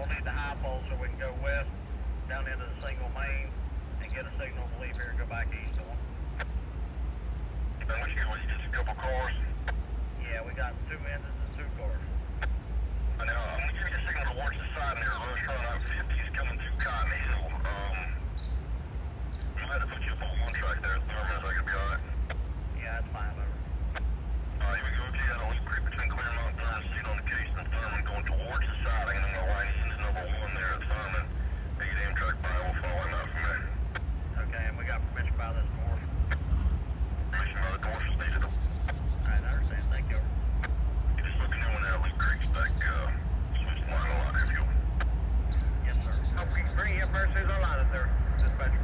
we'll need the high pole so we can go west down into the single main and get a signal to leave here and go back east on. And what you just a couple cars? Yeah, we got 2 engines and 2 cars. And I'm gonna give you a signal to watch the side there. Rush run out 50's coming through Cotton Hill. I'm gonna put you up on one track there. Thurman, is that gonna be alright? Yeah, that's fine, over. Alright, here we go. Okay, got a loop creek between Claremont and Thurman, seat on the case, and Thurman going towards the siding, and I'm gonna line you into number 1 there at Thurman. Make an Amtrak by, we'll follow him out from there. Okay, and we got permission by this course. Permission by the dorsal station. Alright, I understand. Thank you. You just let me know when that loop creek's back, switch the line a lot if you'll. Yes, sir. Okay, bring you up there as soon as I line it there, dispatcher.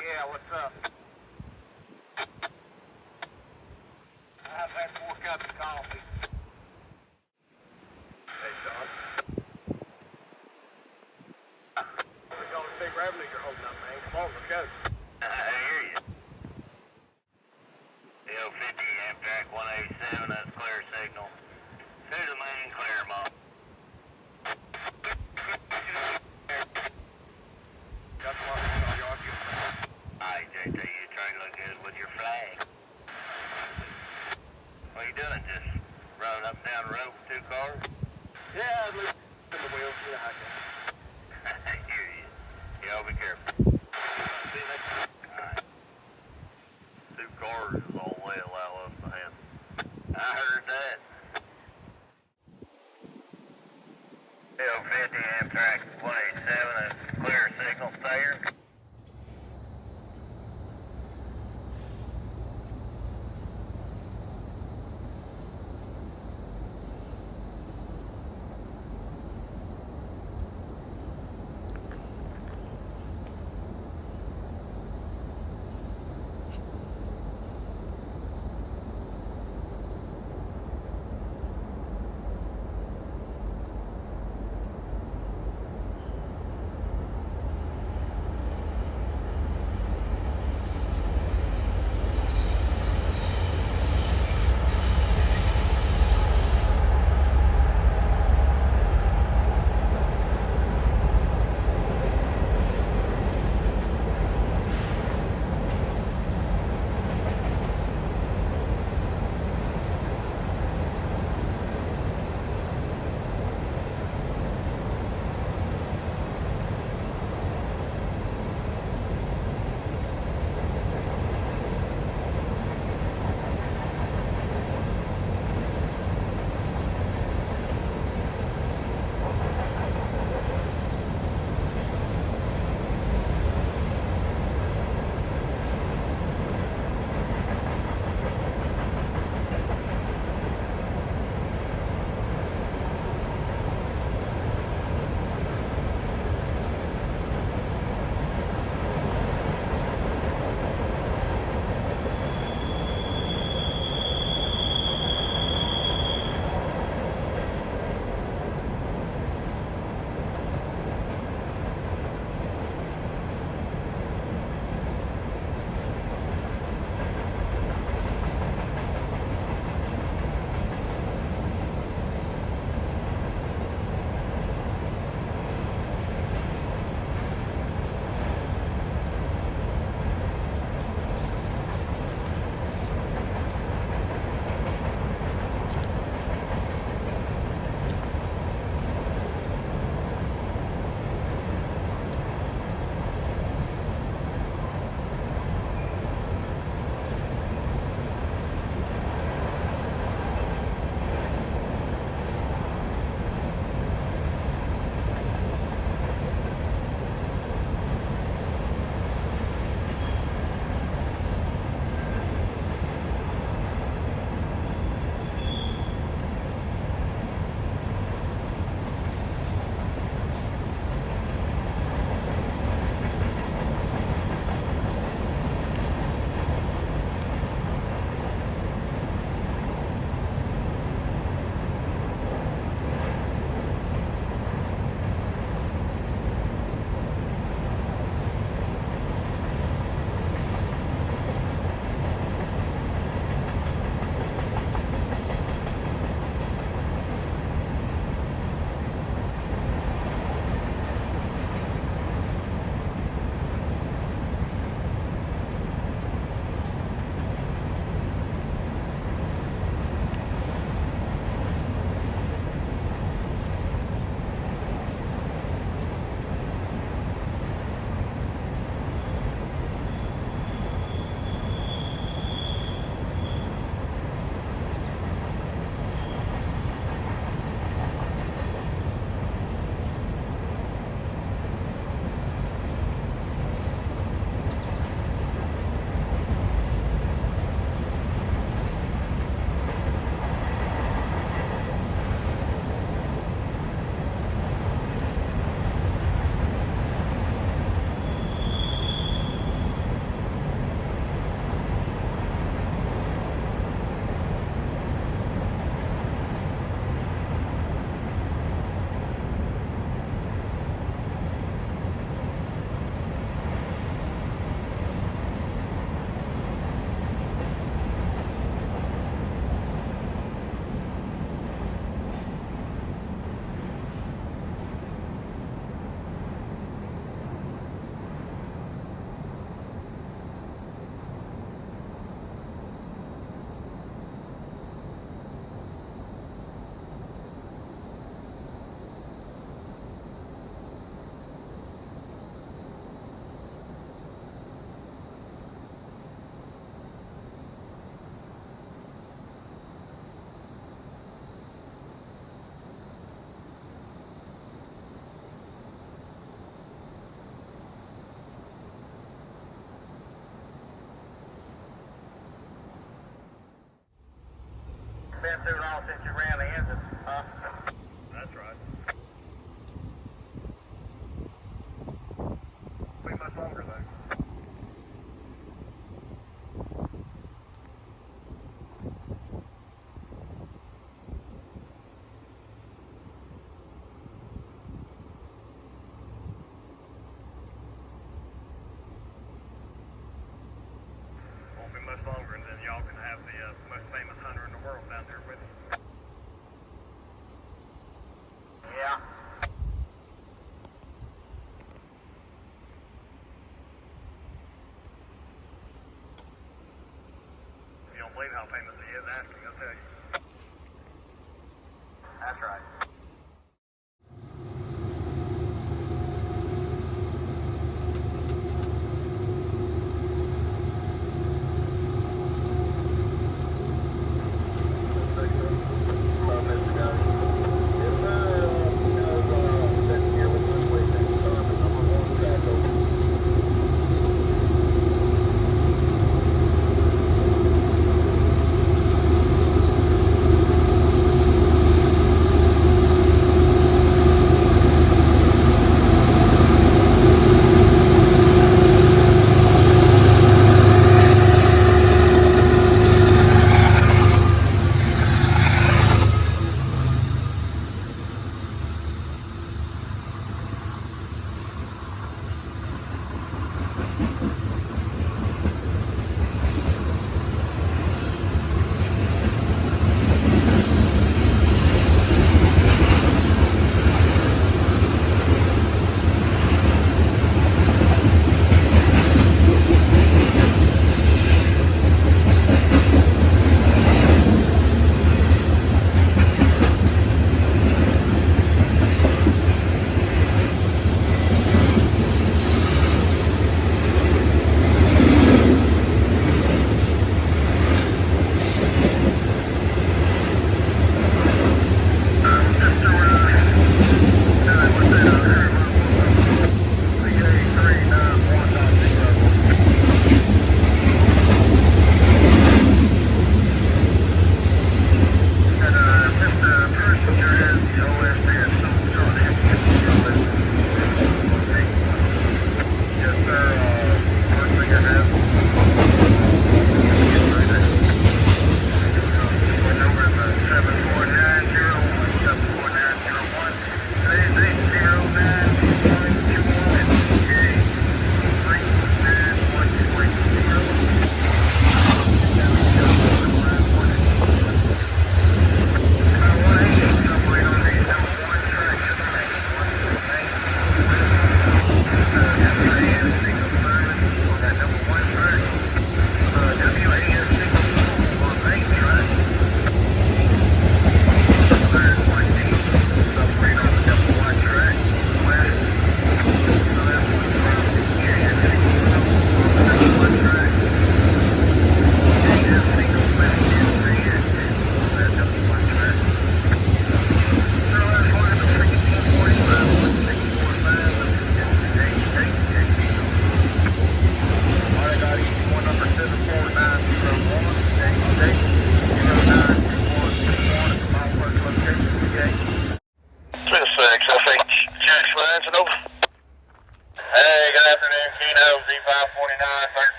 Yeah, what's up? I've had 4 cups of coffee. Hey, John. We're going to big revenue you're holding up, man. Come on, let's go. I hear you. Yeah, 15 57, that's clear signal. To the main Claremont. Got the lock on y'all. Alright, JT, you trying to look good with your flag. What are you doing? Just running up and down the road with 2 cars? Yeah, I'm looking in the wheels. Yeah, I can. I hear you. Y'all be careful. See you next time. Alright. 2 cars is all they allow us to have. I heard that. Hill 50, Amtrak 187, that's clear signal there. been too long since you ran the engine, huh? That's right. Be much longer though. Won't be much longer, and then y'all can have the most famous hunter in the world down there with you. Yeah. If you don't believe how famous he is, ask me, I'll tell you. That's right.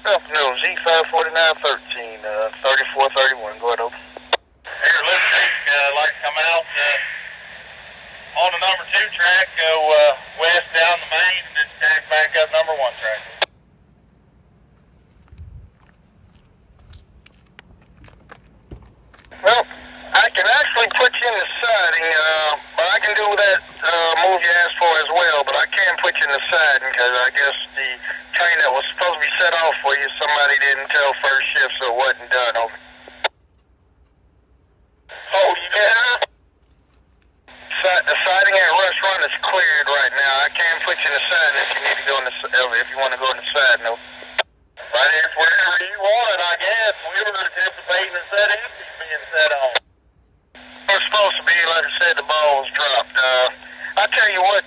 Afternoon, Z54913, 3431, go ahead, over. Here, listen, I'd like to come out on the number 2 track, go west down the main, and then stack back up number 1 track. Well, I can actually put you in the siding, but I can do that move you asked for as well, but I can't put you in the siding because I guess the train that was supposed to be set off for you, somebody didn't tell first shift, so it wasn't done, over. Oh, yeah? The siding at Rush Run is cleared right now. I can't put you in the siding if you need to go in the, if you want to go in the siding, over. But it's wherever you want it, I guess. We were anticipating the set empty being set on. It was supposed to be, like I said, the ball was dropped. I'll tell you what,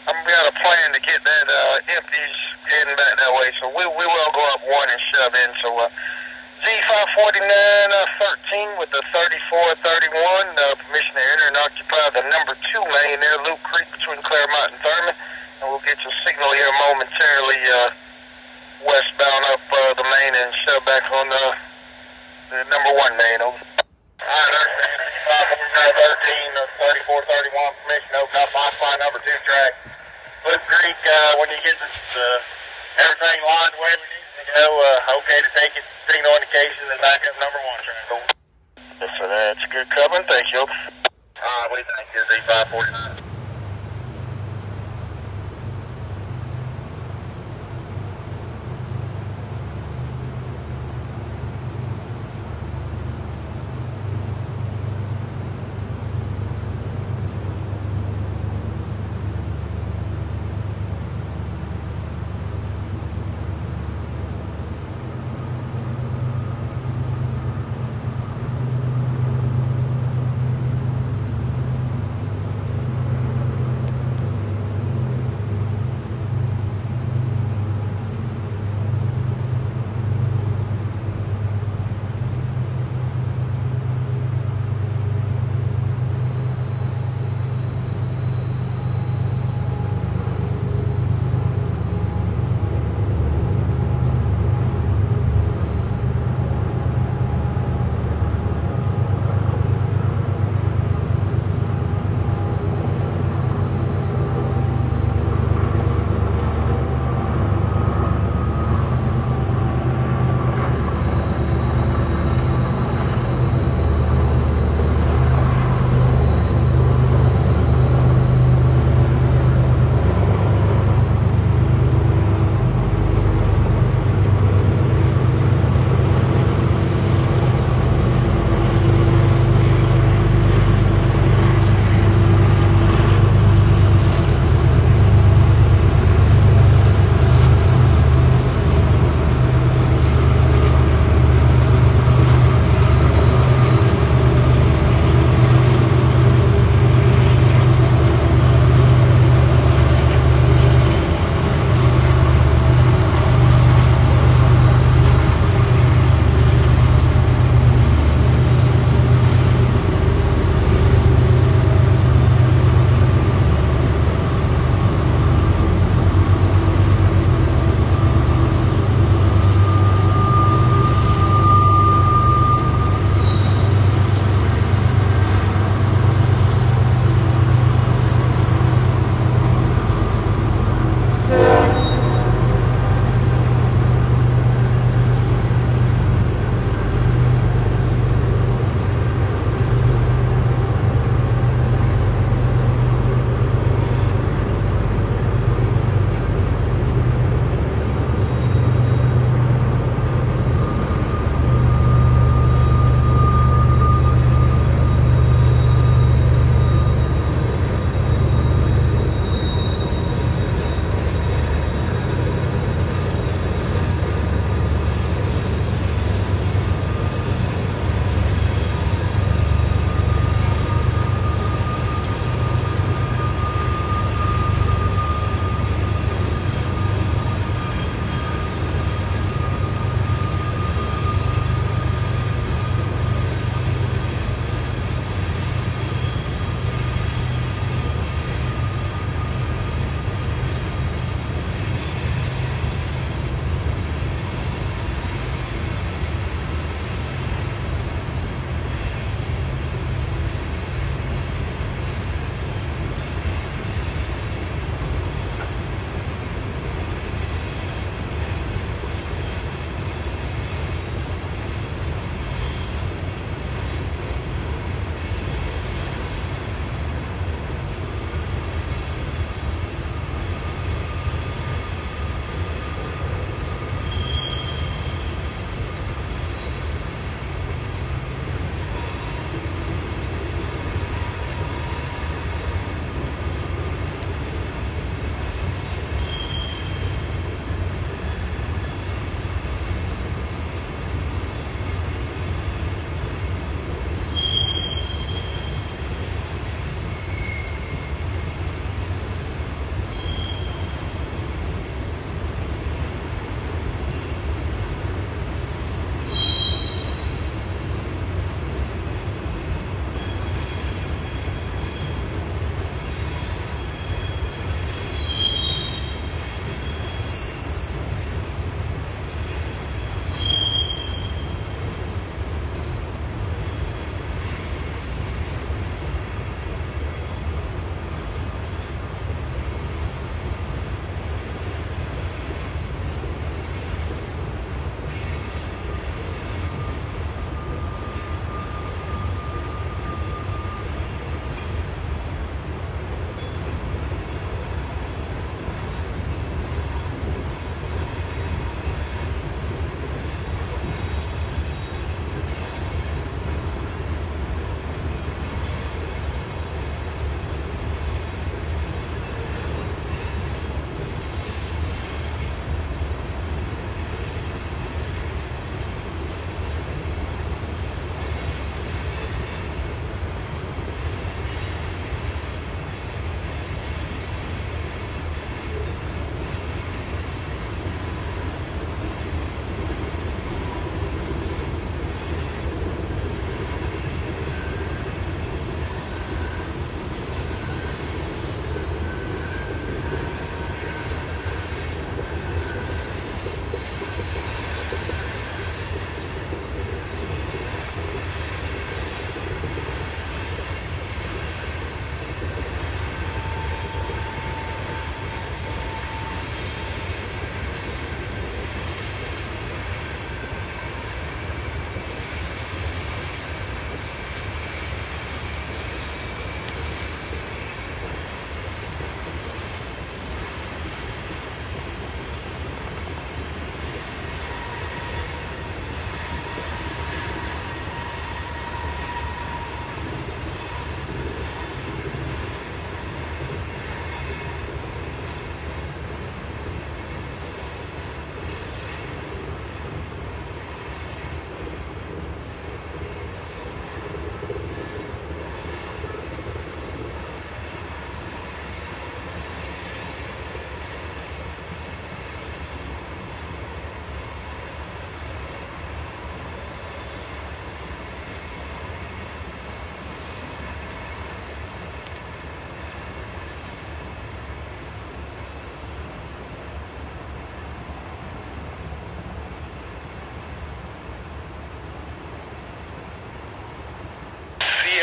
I've got a plan to get that empties heading back that way, so we will go up 1 and shove in, so Z549-13 with the 3431. Permission to enter and occupy the number 2 lane there, Loop Creek between Claremont and Thurman. And we'll get your signal here momentarily westbound up the main and shut back on the number 1 main. Over. Alright, Z549-13, 3431. Permission to open up occupy number 2 track. Loop Creek, when you get everything lined the way we need to go, okay to take it, signal indication, and back up number 1 track. Yes, sir, that's good cover. Thank you. What do you think? Is Z549?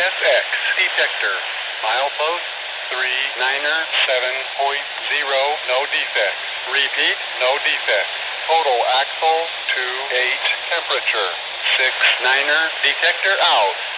CSX detector. Milepost 39er 7.0, no defects. Repeat, no defects. Total axle 28, temperature 69er detector out.